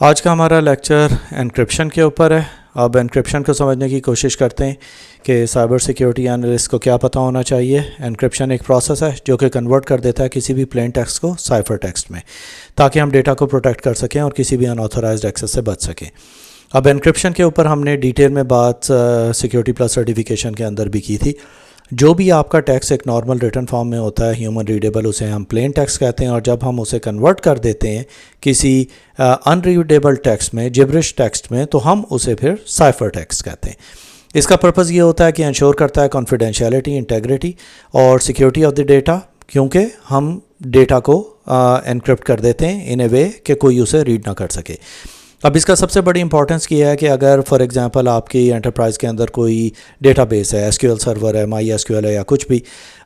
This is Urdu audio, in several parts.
آج کا ہمارا لیکچر انکرپشن کے اوپر ہے. اب انکرپشن کو سمجھنے کی کوشش کرتے ہیں کہ سائبر سیکیورٹی انالسٹ کو کیا پتہ ہونا چاہیے. انکرپشن ایک پروسیس ہے جو کہ کنورٹ کر دیتا ہے کسی بھی پلین ٹیکسٹ کو سائفر ٹیکسٹ میں، تاکہ ہم ڈیٹا کو پروٹیکٹ کر سکیں اور کسی بھی انآتھورائزڈ ایکسس سے بچ سکیں. اب انکرپشن کے اوپر ہم نے ڈیٹیل میں بات سیکیورٹی پلس سرٹیفکیشن کے اندر بھی کی تھی. جو بھی آپ کا ٹیکسٹ ایک نارمل ریٹن فارم میں ہوتا ہے، ہیومن ریڈیبل، اسے ہم پلین ٹیکسٹ کہتے ہیں، اور جب ہم اسے کنورٹ کر دیتے ہیں کسی ان ریڈیبل ٹیکسٹ میں، جبرش ٹیکسٹ میں، تو ہم اسے پھر سائفر ٹیکسٹ کہتے ہیں. اس کا پرپز یہ ہوتا ہے کہ انشور کرتا ہے کانفیڈینشیلٹی، انٹیگریٹی اور سیکیورٹی آف دی ڈیٹا، کیونکہ ہم ڈیٹا کو انکرپٹ کر دیتے ہیں ان اے وے کہ کوئی اسے ریڈ نہ کر سکے. اب اس کا سب سے بڑی امپورٹنس یہ ہے کہ اگر فار ایگزامپل آپ کی انٹرپرائز کے اندر کوئی ڈیٹا بیس ہے، ایس کیو ایل سرور ہے، مائی ایس کیو ایل ہے یا کچھ بھی،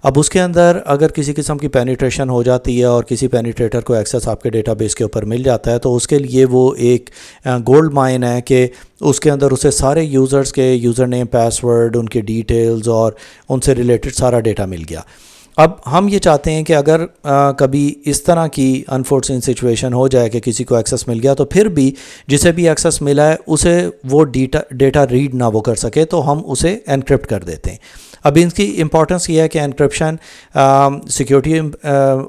اب اس کے اندر اگر کسی قسم کی پینیٹریشن ہو جاتی ہے اور کسی پینیٹریٹر کو ایکسیس آپ کے ڈیٹا بیس کے اوپر مل جاتا ہے، تو اس کے لیے وہ ایک گولڈ مائن ہے کہ اس کے اندر اسے سارے یوزرز کے یوزر نیم، پاس ورڈ، ان کے ڈیٹیلز اور ان سے ریلیٹڈ سارا ڈیٹا مل گیا. اب ہم یہ چاہتے ہیں کہ اگر کبھی اس طرح کی انفورچونیٹ سچویشن ہو جائے کہ کسی کو ایکسیس مل گیا، تو پھر بھی جسے بھی ایکسیس ملا ہے اسے وہ ڈیٹا ریڈ نہ وہ کر سکے، تو ہم اسے انکرپٹ کر دیتے ہیں. اب ان کی امپورٹنس یہ ہے کہ انکرپشن سیکیورٹی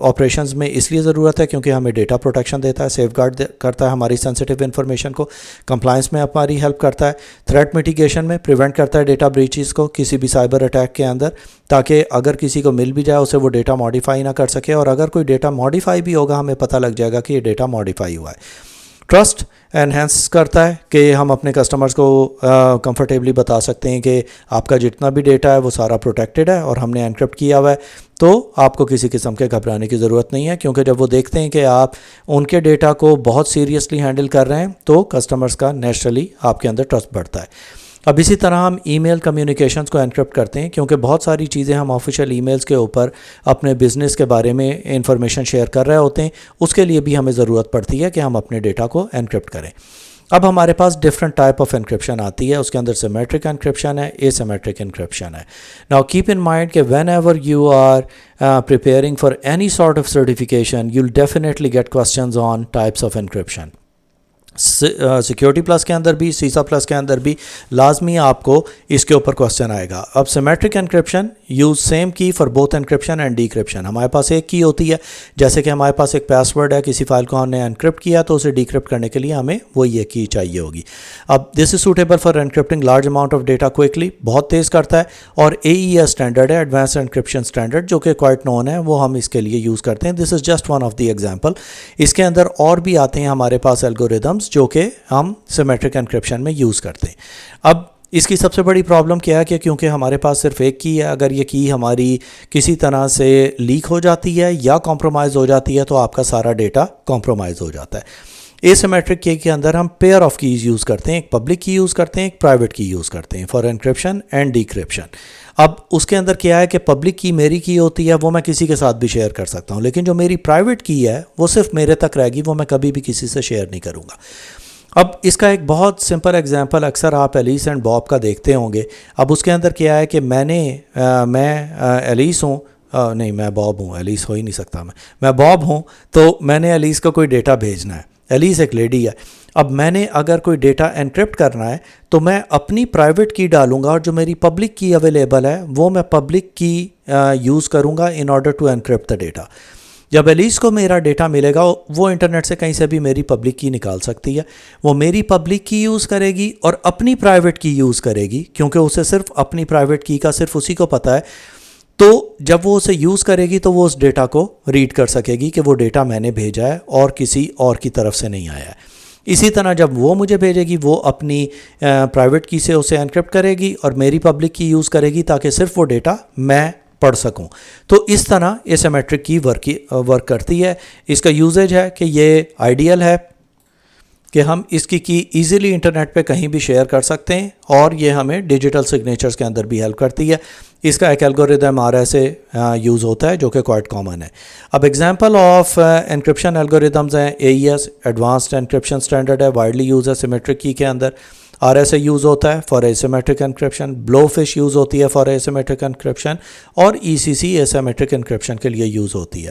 آپریشنز میں اس لیے ضرورت ہے کیونکہ ہمیں ڈیٹا پروٹیکشن دیتا ہے، سیف گارڈ کرتا ہے ہماری سینسٹیو انفارمیشن کو، کمپلائنس میں ہماری ہیلپ کرتا ہے، تھریٹ میٹیگیشن میں پریونٹ کرتا ہے ڈیٹا بریچز کو کسی بھی سائبر اٹیک کے اندر، تاکہ اگر کسی کو مل بھی جائے اسے وہ ڈیٹا ماڈیفائی نہ کر سکے، اور اگر کوئی ڈیٹا ماڈیفائی بھی ہوگا ہمیں پتہ لگ جائے گا کہ یہ ڈیٹا ماڈیفائی ہوا ہے. ٹرسٹ انہینس کرتا ہے کہ ہم اپنے کسٹمرز کو کمفرٹیبلی بتا سکتے ہیں کہ آپ کا جتنا بھی ڈیٹا ہے وہ سارا پروٹیکٹڈ ہے اور ہم نے انکرپٹ کیا ہوا ہے، تو آپ کو کسی قسم کے گھبرانے کی ضرورت نہیں ہے، کیونکہ جب وہ دیکھتے ہیں کہ آپ ان کے ڈیٹا کو بہت سیریسلی ہینڈل کر رہے ہیں تو کسٹمرز کا نیچرلی آپ کے اندر ٹرسٹ بڑھتا ہے. اب اسی طرح ہم ای میل کمیونیکیشنز کو انکرپٹ کرتے ہیں، کیونکہ بہت ساری چیزیں ہم آفیشیل ای میلز کے اوپر اپنے بزنس کے بارے میں انفارمیشن شیئر کر رہے ہوتے ہیں، اس کے لیے بھی ہمیں ضرورت پڑتی ہے کہ ہم اپنے ڈیٹا کو انکرپٹ کریں. اب ہمارے پاس ڈفرینٹ ٹائپ آف انکرپشن آتی ہے، اس کے اندر سیمیٹرک انکرپشن ہے، اے سیمیٹرک انکرپشن ہے. ناؤ کیپ ان مائنڈ کہ whenever you are preparing for any sort of certification, you'll definitely get questions on types of encryption. Security plus کے اندر بھی، سیسا پلس کے اندر بھی لازمی آپ کو اس کے اوپر کوسچن آئے گا. اب سیمیٹرک انکرپشن یوز سیم کی فار بوتھ انکرپشن اینڈ ڈیکرپشن. ہمارے پاس ایک کی ہوتی ہے، جیسے کہ ہمارے پاس ایک پاس ورڈ ہے، کسی فائل کو ہم نے انکرپٹ کیا تو اسے ڈیکرپٹ کرنے کے لیے ہمیں وہ یہ کی چاہیے ہوگی. اب this is suitable for encrypting large amount of data quickly, بہت تیز کرتا ہے، اور AES اسٹینڈرڈ ہے، ایڈوانس انکرپشن اسٹینڈرڈ، جو کہ کوائٹ نون ہے، وہ ہم اس کے لیے یوز کرتے ہیں. This is just one of the example. اس کے اندر اور بھی آتے ہیں ہمارے پاس الگوریدمس جو کہ ہم سیمیٹرک انکرپشن میں یوز کرتے ہیں. اب اس کی سب سے بڑی پرابلم کیا ہے کہ کیونکہ ہمارے پاس صرف ایک کی ہے، اگر یہ کی ہماری کسی طرح سے لیک ہو جاتی ہے یا کمپرومائز ہو جاتی ہے تو آپ کا سارا ڈیٹا کمپرومائز ہو جاتا ہے. اے سیمیٹرک کی کے اندر ہم پیئر آف کیز یوز کرتے ہیں، ایک پبلک کی یوز کرتے ہیں، ایک پرائیویٹ کی یوز کرتے ہیں فار انکرپشن اینڈ ڈیکرپشن. اب اس کے اندر کیا ہے کہ پبلک کی میری کی ہوتی ہے، وہ میں کسی کے ساتھ بھی شیئر کر سکتا ہوں، لیکن جو میری پرائیویٹ کی ہے وہ صرف میرے تک رہے گی، وہ میں کبھی بھی کسی سے شیئر نہیں کروں گا. اب اس کا ایک بہت سمپل ایگزامپل اکثر آپ ایلیس اینڈ باب کا دیکھتے ہوں گے. اب اس کے اندر کیا ہے کہ میں ایلیس ہوں، نہیں میں باب ہوں، ایلیس ہو ہی نہیں سکتا، میں باب ہوں، تو میں نے ایلیس کو کوئی ڈیٹا بھیجنا ہے. ایلیس ایک لیڈی ہے. اب میں نے اگر کوئی ڈیٹا انکرپٹ کرنا ہے تو میں اپنی پرائیویٹ کی ڈالوں گا، اور جو میری پبلک کی اویلیبل ہے وہ میں پبلک کی یوز کروں گا in order to encrypt the data. جب ایلیس کو میرا ڈیٹا ملے گا، وہ انٹرنیٹ سے کہیں سے بھی میری پبلک کی نکال سکتی ہے، وہ میری پبلک کی یوز کرے گی اور اپنی پرائیویٹ کی یوز کرے گی، کیونکہ اسے صرف اپنی پرائیویٹ کی کا صرف اسی کو پتہ ہے. تو جب وہ اسے یوز کرے گی تو وہ اس ڈیٹا کو ریڈ کر سکے گی کہ وہ ڈیٹا میں نے بھیجا ہے اور کسی اور کی طرف سے نہیں آیا ہے. اسی طرح جب وہ مجھے بھیجے گی، وہ اپنی پرائیویٹ کی سے اسے انکرپٹ کرے گی اور میری پبلک کی یوز کرے گی تاکہ صرف وہ ڈیٹا میں پڑھ سکوں. تو اس طرح ایسیمیٹرک کی ورک کرتی ہے. اس کا یوزیج ہے کہ یہ آئیڈیل ہے کہ ہم اس کی ایزیلی انٹرنیٹ پہ کہیں بھی شیئر کر سکتے ہیں، اور یہ ہمیں ڈیجیٹل سگنیچرز کے اندر بھی ہیلپ کرتی ہے. اس کا ایک الگوریدم RSA یوز ہوتا ہے جو کہ کوائٹ کامن ہے. اب ایگزامپل آف انکرپشن الگوریدمز ہیں AES ایڈوانسڈ انکرپشن اسٹینڈرڈ ہے، وائڈلی یوز ہے سیمیٹرک کی کے اندر. RSA یوز ہوتا ہے for asymmetric encryption, blowfish use ہوتی ہے فار ایسیمیٹرک انکرپشن، اور ECC ایسیمیٹرک انکرپشن کے لیے یوز ہوتی ہے.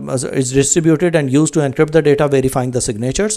is distributed and used to encrypt the data verifying the signatures।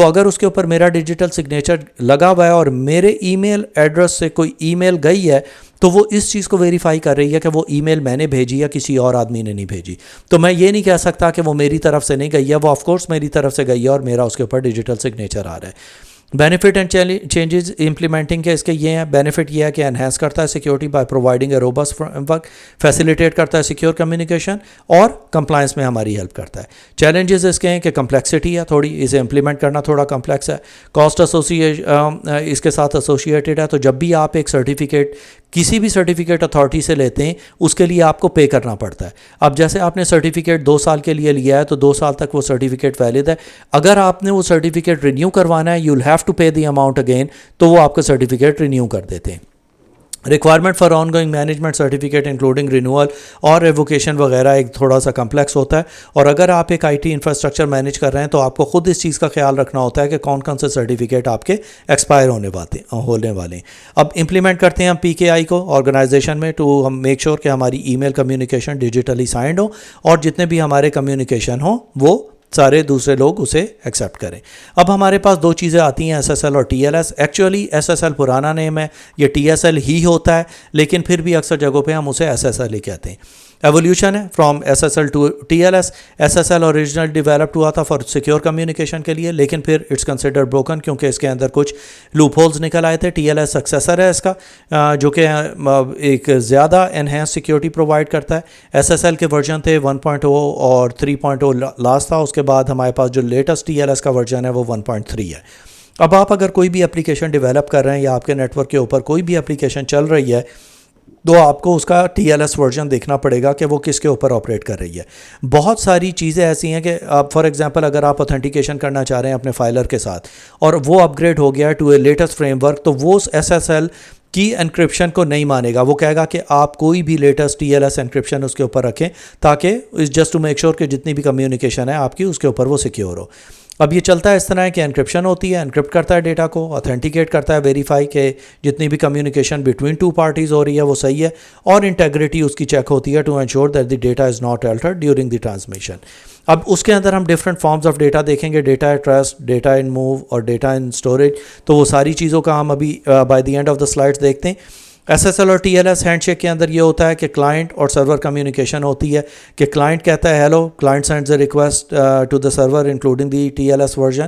تو اگر اس کے اوپر میرا ڈیجیٹل سگنیچر لگا ہوا ہے اور میرے ای میل ایڈریس سے کوئی ای میل گئی ہے تو وہ اس چیز کو ویریفائی کر رہی ہے کہ وہ ای میل میں نے بھیجی یا کسی اور آدمی نے نہیں بھیجی. تو میں یہ نہیں کہہ سکتا کہ وہ میری طرف سے نہیں گئی ہے, وہ آف کورس میری طرف سے گئی ہے اور میرا اس کے اوپر ڈیجیٹل سگنیچر آ رہا ہے. بینیفٹ اینڈ چینجز امپلیمنٹنگ کے اس کے یہ ہیں. بینیفٹ یہ ہے کہ انہینس کرتا ہے security by providing a robust frame work, facilitate کرتا ہے سیکیور کمیونیکیشن اور کمپلائنس میں ہماری ہیلپ کرتا ہے. چیلنجز اس کے ہیں کہ کمپلیکسٹی ہے تھوڑی, اسے امپلیمنٹ کرنا تھوڑا کمپلیکس ہے. کاسٹ اس کے ساتھ ایسوسیٹیڈ ہے. تو جب بھی آپ ایک سرٹیفکیٹ کسی بھی سرٹیفکیٹ اتھارٹی سے لیتے ہیں اس کے لیے آپ کو پے کرنا پڑتا ہے. اب جیسے آپ نے سرٹیفکیٹ 2 سال کے لیے لیا ہے تو 2 سال تک وہ سرٹیفکیٹ ویلڈ ہے. اگر آپ نے وہ سرٹیفکیٹ رینیو کروانا ہے, you will have to pay the amount again, تو وہ آپ کا سرٹیفکیٹ رینیو کر دیتے ہیں. Requirement for ongoing management certificate including renewal اور ریووکیشن وغیرہ ایک تھوڑا سا کمپلیکس ہوتا ہے. اور اگر آپ ایک آئی ٹی انفراسٹرکچر مینیج کر رہے ہیں تو آپ کو خود اس چیز کا خیال رکھنا ہوتا ہے کہ کون کون سے سرٹیفکیٹ آپ کے ایکسپائر ہونے والے ہیں. اب امپلیمنٹ کرتے ہیں ہم پی کے آئی کو آرگنائزیشن میں ٹو ہم میک شور کہ ہماری ای میل کمیونیکیشن ڈیجیٹلی سائنڈ ہو اور جتنے بھی ہمارے کمیونیکیشن ہوں وہ سارے دوسرے لوگ اسے ایکسیپٹ کریں. اب ہمارے پاس 2 چیزیں آتی ہیں, ایس ایس ایل اور T L S. Actually S S L پرانا نیم ہے, یہ ٹی ایس ایل ہی ہوتا ہے, لیکن پھر بھی اکثر جگہوں پہ ہم اسے ایس ایس ایل ہی کہتے ہیں. ایولیوشن ہے from S S L to T L S. S S L original developed ہوا تھا فار سیکیور کمیونیکیشن کے لیے, لیکن پھر اٹس کنسیڈر بروکن کیونکہ اس کے اندر کچھ لوپ ہولز نکل آئے تھے. ٹی ایل ایس سکسیسر ہے اس کا, جو کہ ایک زیادہ انہینس سیکیورٹی پرووائڈ کرتا ہے. ایس ایس ایل کے ورژن تھے 1.0 اور 3.0 لاسٹ تھا. اس کے بعد ہمارے پاس جو لیٹسٹ ٹی ایل ایس کا ورژن ہے وہ 1.3 ہے. اب آپ اگر کوئی بھی اپلیکیشن ڈیولپ کر رہے ہیں یا آپ کے نیٹ ورک کے اوپر کوئی بھی اپلیکیشن چل رہی ہے تو آپ کو اس کا ٹی ایل ایس ورژن دیکھنا پڑے گا کہ وہ کس کے اوپر آپریٹ کر رہی ہے. بہت ساری چیزیں ایسی ہیں کہ آپ فار ایگزامپل اگر آپ اتھینٹیکیشن کرنا چاہ رہے ہیں اپنے فائلر کے ساتھ اور وہ اپ گریڈ ہو گیا to a latest framework, تو وہ ایس ایس ایل کی انکرپشن کو نہیں مانے گا. وہ کہے گا کہ آپ کوئی بھی latest T L S encryption اس کے اوپر رکھیں تاکہ جسٹ ٹو میک شور کہ جتنی بھی کمیونیکیشن ہے آپ کی اس کے اوپر وہ سیکیور ہو. اب یہ چلتا ہے اس طرح ہے کہ انکرپشن ہوتی ہے, انکرپٹ کرتا ہے ڈیٹا کو, اتھینٹیکیٹ کرتا ہے, ویریفائی کہ جتنی بھی کمیونیکیشن بٹوین 2 پارٹیز ہو رہی ہے وہ صحیح ہے, اور انٹیگریٹی اس کی چیک ہوتی ہے to ensure that the data is not altered during the transmission. اب اس کے اندر ہم ڈفرینٹ فارمز آف ڈیٹا دیکھیں گے, data at rest, data in move اور ڈیٹا ان اسٹوریج. تو وہ ساری چیزوں کا ہم ابھی by the end of the slides دیکھتے ہیں. ایس ایس ایل اور T L S handshake کے اندر یہ ہوتا ہے کہ کلائنٹ اور سرور کمیونیکیشن ہوتی ہے کہ کلائنٹ کہتا ہے hello, client sends a request to the server including the T L S version,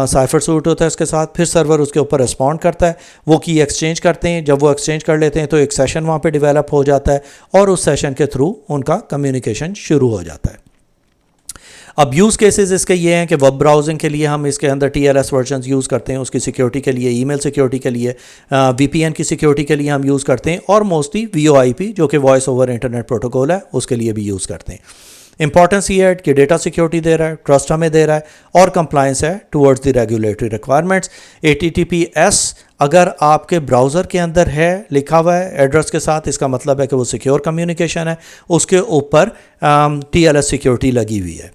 cipher suite ہوتا ہے اس کے ساتھ, پھر سرور اس کے اوپر رسپونڈ کرتا ہے, وہ کی ایکسچینج کرتے ہیں. جب وہ ایکسچینج کر لیتے ہیں تو ایک سیشن وہاں پہ ڈیولپ ہو جاتا ہے اور اس سیشن کے تھرو ان کا کمیونیکیشن شروع ہو جاتا ہے. اب یوز کیسز اس کے یہ ہیں کہ ویب براؤزنگ کے لیے ہم اس کے اندر T L S versions use کرتے ہیں, اس کی سیکیورٹی کے لیے, ای میل سیکیورٹی کے لیے, وی پی این کی سیکیورٹی کے لیے ہم یوز کرتے ہیں, اور موسٹلی وی او آئی پی جو کہ وائس اوور انٹرنیٹ پروٹوکول ہے اس کے لیے بھی یوز کرتے ہیں. امپورٹنس یہ ہے کہ ڈیٹا سیکیورٹی دے رہا ہے, ٹرسٹ ہمیں دے رہا ہے, اور کمپلائنس ہے towards the regulatory requirements. HTTPS اگر آپ کے براؤزر کے اندر ہے لکھا ہوا ہے ایڈریس کے ساتھ, اس کا مطلب ہے کہ وہ سیکیور کمیونیکیشن ہے, اس کے اوپر ٹی ایل ایس سیکیورٹی لگی ہوئی ہے.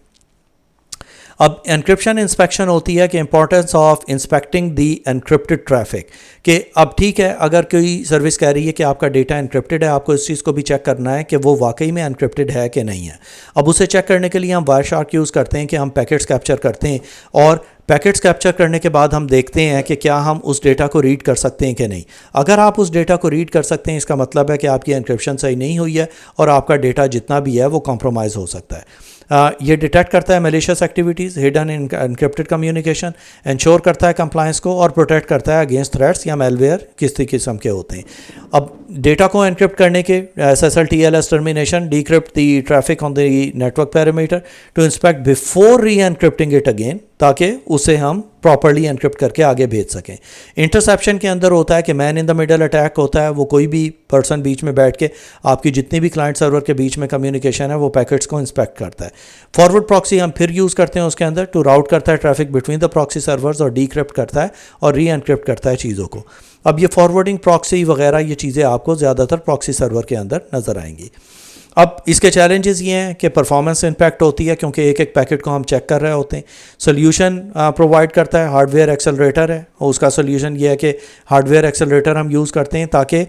اب انکرپشن انسپیکشن ہوتی ہے کہ importance of inspecting the encrypted traffic, کہ اب ٹھیک ہے اگر کوئی سروس کہہ رہی ہے کہ آپ کا ڈیٹا انکرپٹڈ ہے, آپ کو اس چیز کو بھی چیک کرنا ہے کہ وہ واقعی میں انکرپٹڈ ہے کہ نہیں ہے. اب اسے چیک کرنے کے لیے ہم وائر شارک یوز کرتے ہیں کہ ہم پیکٹس کیپچر کرتے ہیں, اور پیکٹس کیپچر کرنے کے بعد ہم دیکھتے ہیں کہ کیا ہم اس ڈیٹا کو ریڈ کر سکتے ہیں کہ نہیں. اگر آپ اس ڈیٹا کو ریڈ کر سکتے ہیں اس کا مطلب ہے کہ آپ کی انکرپشن صحیح نہیں ہوئی ہے اور آپ کا ڈیٹا جتنا بھی ہے وہ کمپرومائز ہو سکتا ہے. یہ ڈیٹیکٹ کرتا ہے malicious activities, hidden encrypted communication, ensure کرتا ہے کمپلائنس کو, اور پروٹیکٹ کرتا ہے اگینسٹ تھریٹس یا میل ویئر کسی قسم کے ہوتے ہیں. اب ڈیٹا کو انکرپٹ کرنے کے S S L T L S termination, decrypt the traffic on the network parameter to inspect before re encrypting it again, تاکہ اسے ہم پراپرلی انکرپٹ کر کے آگے بھیج سکیں. انٹرسیپشن کے اندر ہوتا ہے کہ مین ان دا مڈل اٹیک ہوتا ہے, وہ کوئی بھی پرسن بیچ میں بیٹھ کے آپ کی جتنی بھی کلائنٹ سرور کے بیچ میں کمیونیکیشن ہے وہ پیکٹس کو انسپیکٹ کرتا ہے. فارورڈ پراکسی ہم پھر یوز کرتے ہیں اس کے اندر ٹو راؤٹ کرتا ہے traffic between the proxy servers, اور ڈیکرپٹ کرتا ہے اور ری انکرپٹ کرتا ہے چیزوں کو. اب یہ فارورڈنگ پراکسی وغیرہ یہ چیزیں آپ کو زیادہ تر پراکسی سرور کے اندر نظر آئیں گی. اب اس کے چیلنجز یہ ہیں کہ پرفارمنس امپیکٹ ہوتی ہے کیونکہ ایک ایک پیکٹ کو ہم چیک کر رہے ہوتے ہیں. سلیوشن پرووائڈ کرتا ہے ہارڈ ویئر ایکسلریٹر ہے, اور اس کا سلیوشن یہ ہے کہ ہارڈ ویئر ایکسلریٹر ہم یوز کرتے ہیں تاکہ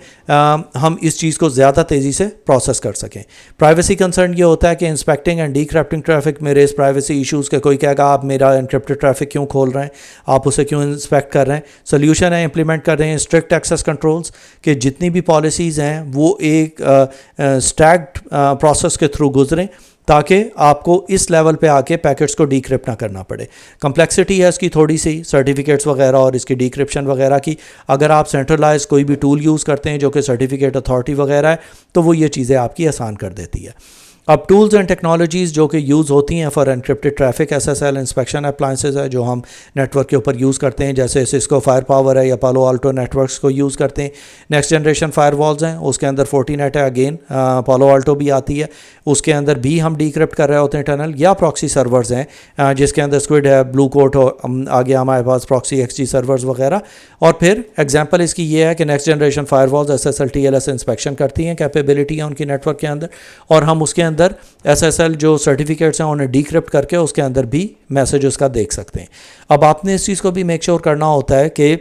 ہم اس چیز کو زیادہ تیزی سے پروسیس کر سکیں. پرائیویسی کنسرن یہ ہوتا ہے کہ انسپیکٹنگ اینڈ ڈیکرپٹنگ ٹریفک میں ریز پرائیویسی ایشوز کے کوئی کہے گا آپ میرا انکرپٹڈ ٹریفک کیوں کھول رہے ہیں, آپ اسے کیوں انسپیکٹ کر رہے ہیں. سلیوشن ہے امپلیمنٹ کر رہے ہیں اسٹرکٹ ایکسیس کنٹرولز کہ جتنی بھی پالیسیز ہیں وہ ایک اسٹیگڈ پروسیس کے تھرو گزریں تاکہ آپ کو اس لیول پہ آ کے پیکٹس کو ڈیکرپٹ نہ کرنا پڑے. کمپلیکسٹی ہے اس کی تھوڑی سی سرٹیفکیٹس وغیرہ اور اس کی ڈیکرپشن وغیرہ کی. اگر آپ سینٹرلائز کوئی بھی ٹول یوز کرتے ہیں جو کہ سرٹیفکیٹ اتھارٹی وغیرہ ہے تو وہ یہ چیزیں آپ کی آسان کر دیتی ہے. اب ٹولز اینڈ ٹیکنالوجیز جو کہ یوز ہوتی ہیں for encrypted traffic SSL inspection appliances ہے جو ہم نیٹ ورک کے اوپر یوز کرتے ہیں, جیسے سسکو فائر پاور ہے یا پالو آلٹو نیٹ ورکس کو یوز کرتے ہیں. نیکسٹ جنریشن فائر والز ہیں, اس کے اندر فورٹینیٹ ہے, اگین پالو آلٹو بھی آتی ہے, اس کے اندر بھی ہم ڈیکرپٹ کر رہے ہوتے ہیں ٹنل. یا پراکسی سرورز ہیں جس کے اندر اسکوڈ ہے, بلو کوٹ ہو, آگے ہمارے پاس پراکسی XG سرورز وغیرہ. اور پھر ایگزامپل اس کی یہ ہے کہ next generation firewalls SSL TLS inspection کرتی ہیں, کیپیبلٹی ہے ان کی نیٹ ورک کے اندر, اور ہم اس کے اندر SSL جو سرٹیفکیٹس ہیں انہیں ڈیکرپٹ کر کے اس کے اندر بھی میسج اس کا دیکھ سکتے ہیں. اب آپ نے اس چیز کو بھی میک شور کرنا ہوتا ہے کہ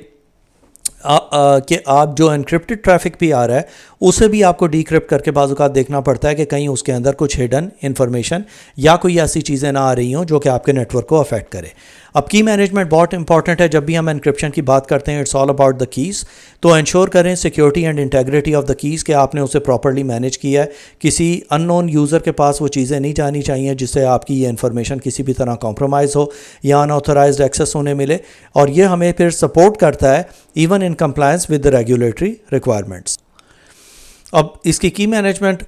آپ جو انکرپٹڈ ٹریفک بھی آ رہا ہے اسے بھی آپ کو ڈیکرپٹ کر کے بعض اوقات دیکھنا پڑتا ہے کہ کہیں اس کے اندر کچھ ہڈن انفارمیشن یا کوئی ایسی چیزیں نہ آ رہی ہوں جو کہ آپ کے نیٹ ورک کو افیکٹ کرے. اب کی مینجمنٹ بہت امپورٹنٹ ہے جب بھی ہم انکرپشن کی بات کرتے ہیں. It's all about the keys. تو انشور کریں security and integrity of the keys کہ آپ نے اسے پراپرلی مینیج کیا ہے. کسی ان نون یوزر کے پاس وہ چیزیں نہیں جانی چاہیے جس سے آپ کی یہ انفارمیشن کسی بھی طرح کمپرومائز ہو یا ان آتھورائزڈ ایکسیس انہیں ملے, اور یہ ہمیں پھر سپورٹ کرتا ہے even in compliance with the regulatory requirements. اب اس کی مینجمنٹ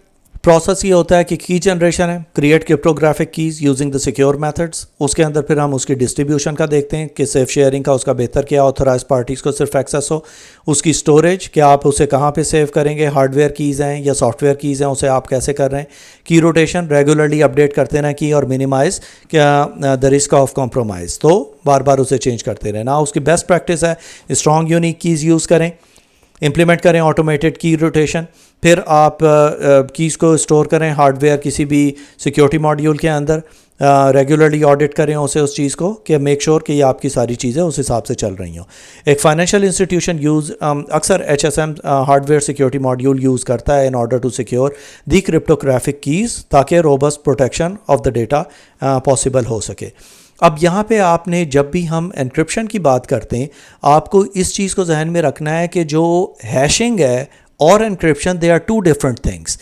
پروسیس یہ ہوتا ہے کہ کی جنریشن ہے, create cryptographic keys using the secure methods. اس کے اندر پھر ہم اس کی ڈسٹریبیوشن کا دیکھتے ہیں کہ سیف شیئرنگ کا اس کا بہتر کیا, آتھورائز پارٹیز کو صرف ایکسیس ہو. اس کی اسٹوریج کہ آپ اسے کہاں پہ سیو کریں گے, ہارڈ ویئر کیز ہیں یا سافٹ ویئر کیز ہیں, اسے آپ کیسے کر رہے ہیں. کی روٹیشن ریگولرلی اپڈیٹ کرتے رہیں کی, اور minimise the risk of compromise, تو بار بار اسے چینج کرتے رہنا. اس کی بیسٹ پریکٹس ہے اسٹرانگ یونیک کیز یوز کریں, امپلیمنٹ کریں آٹومیٹڈ کی روٹیشن. پھر آپ کیز کو اسٹور کریں ہارڈ ویئر کسی بھی سیکیورٹی ماڈیول کے اندر, ریگولرلی آڈٹ کریں اسے اس چیز کو کہ میک شور کہ یہ آپ کی ساری چیزیں اس حساب سے چل رہی ہوں. ایک فائنینشیل انسٹیٹیوشن اکثر HSM hardware security module use کرتا ہے in order to secure the cryptographic keys تاکہ robust protection of the data possible ہو سکے. اب یہاں پہ آپ نے جب بھی ہم انکرپشن کی بات کرتے ہیں آپ کو اس چیز کو ذہن میں رکھنا ہے کہ جو ہیشنگ ہے اور encryption they are two different things.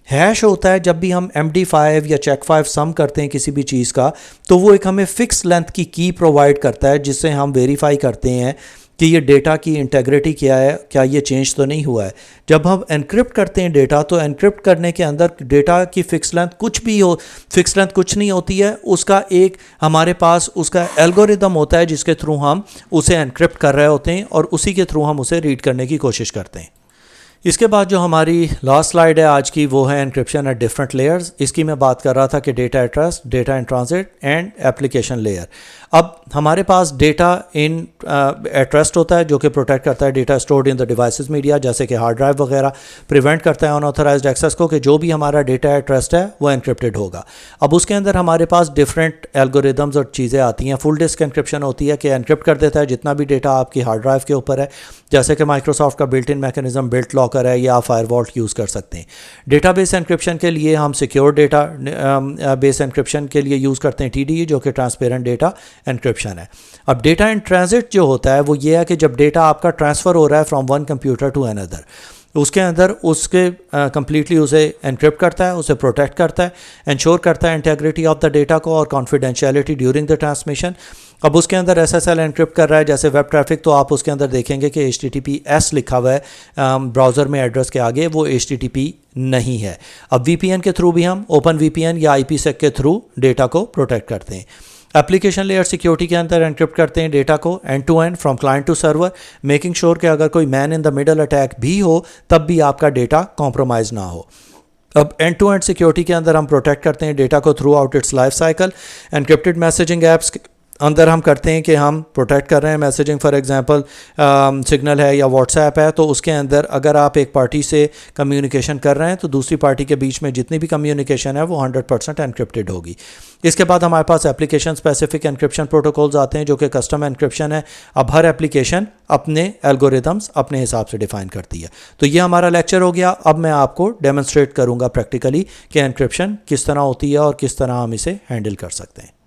Hash ہوتا ہے جب بھی ہم MD5 یا چیک 5 سم کرتے ہیں کسی بھی چیز کا, تو وہ ایک ہمیں فکس لینتھ کی کی پرووائڈ کرتا ہے جس سے ہم ویریفائی کرتے ہیں کہ یہ ڈیٹا کی انٹیگریٹی کیا ہے, کیا یہ چینج تو نہیں ہوا ہے. جب ہم انکرپٹ کرتے ہیں ڈیٹا تو انکرپٹ کرنے کے اندر ڈیٹا کی فکس لینتھ کچھ بھی ہو, فکس لینتھ کچھ نہیں ہوتی ہے, اس کا ایک ہمارے پاس اس کا الگوریدم ہوتا ہے جس کے تھرو ہم اسے انکرپٹ کر رہے ہوتے ہیں اور اسی کے تھرو ہم اسے ریڈ کرنے کی کوشش کرتے ہیں. اس کے بعد جو ہماری لاسٹ سلائیڈ ہے آج کی وہ ہے انکرپشن ایٹ ڈفرنٹ لیئرز. اس کی میں بات کر رہا تھا کہ data at rest, data in transit and application layer. اب ہمارے پاس ڈیٹا ان ایٹ ریسٹ ہوتا ہے جو کہ پروٹیکٹ کرتا ہے data stored in the devices media جیسے کہ ہارڈ ڈرائیو وغیرہ, پریونٹ کرتا ہے ان آتھورائزڈ ایکسیس کو کہ جو بھی ہمارا ڈیٹا ایٹ ریسٹ ہے وہ انکرپٹڈ ہوگا. اب اس کے اندر ہمارے پاس ڈفرینٹ الگوریدمز اور چیزیں آتی ہیں. فل ڈسک انکرپشن ہوتی ہے کہ انکرپٹ کر دیتا ہے جتنا بھی ڈیٹا آپ کی ہارڈ ڈرائیو کے اوپر ہے, جیسے کہ مائکروسافٹ کا بلٹ ان میکینزم بلٹ لاکر ہے یا فائر والٹ یوز کر سکتے ہیں. ڈیٹا بیس انکرپشن کے لیے ہم سیکیور ڈیٹا بیس انکرپشن کے لیے یوز کرتے ہیں TDE جو کہ ٹرانسپیرنٹ ڈیٹا انکرپشن ہے. اب ڈیٹا ان ٹرانزٹ جو ہوتا ہے وہ یہ ہے کہ جب ڈیٹا آپ کا ٹرانسفر ہو رہا ہے فرام ون کمپیوٹر ٹو اندر, اس کے اندر اس کے کمپلیٹلی اسے انکرپٹ کرتا ہے, اسے پروٹیکٹ کرتا ہے, انشور کرتا ہے انٹیگریٹی آف دا ڈیٹا کو اور کانفیڈینشیلٹی ڈیورنگ دا ٹرانسمیشن. اب اس کے اندر SSL انکرپٹ کر رہا ہے جیسے ویب ٹریفک, تو آپ اس کے اندر دیکھیں گے کہ HTTPS لکھا ہوا ہے براؤزر میں ایڈریس کے آگے, وہ HTTP نہیں ہے. اب VPN کے تھرو بھی ہم اوپن VPN یا IPsec کے تھرو ڈیٹا کو پروٹیکٹ کرتے ہیں. اپلیکیشن لیئر سیکیورٹی کے اندر انکرپٹ کرتے ہیں ڈیٹا کو end to end from client to server, making sure کہ اگر کوئی مین ان دا مڈل اٹیک بھی ہو تب بھی آپ کا ڈیٹا کمپرومائز نہ ہو. اب اینڈ ٹو اینڈ سیکیورٹی کے اندر ہم پروٹیکٹ کرتے ہیں ڈیٹا کو throughout its life cycle. Encrypted messaging apps اندر ہم کرتے ہیں کہ ہم پروٹیکٹ کر رہے ہیں میسیجنگ، فار ایگزامپل سگنل ہے یا واٹس ایپ ہے، تو اس کے اندر اگر آپ ایک پارٹی سے کمیونیکیشن کر رہے ہیں تو دوسری پارٹی کے بیچ میں جتنی بھی کمیونیکیشن ہے وہ 100% انکرپٹڈ ہوگی۔ اس کے بعد ہمارے پاس اپلیکیشن اسپیسیفک انکرپشن پروٹوکولز آتے ہیں جو کہ کسٹم انکرپشن ہے۔ اب ہر اپلیکیشن اپنے الگوریدمز اپنے حساب سے ڈیفائن کرتی ہے۔ تو یہ ہمارا لیکچر ہو گیا۔ اب میں آپ کو ڈیمونسٹریٹ کروں گا پریکٹیکلی کہ انکرپشن کس طرح ہوتی ہے اور کس طرح ہم اسے ہینڈل کر سکتے ہیں۔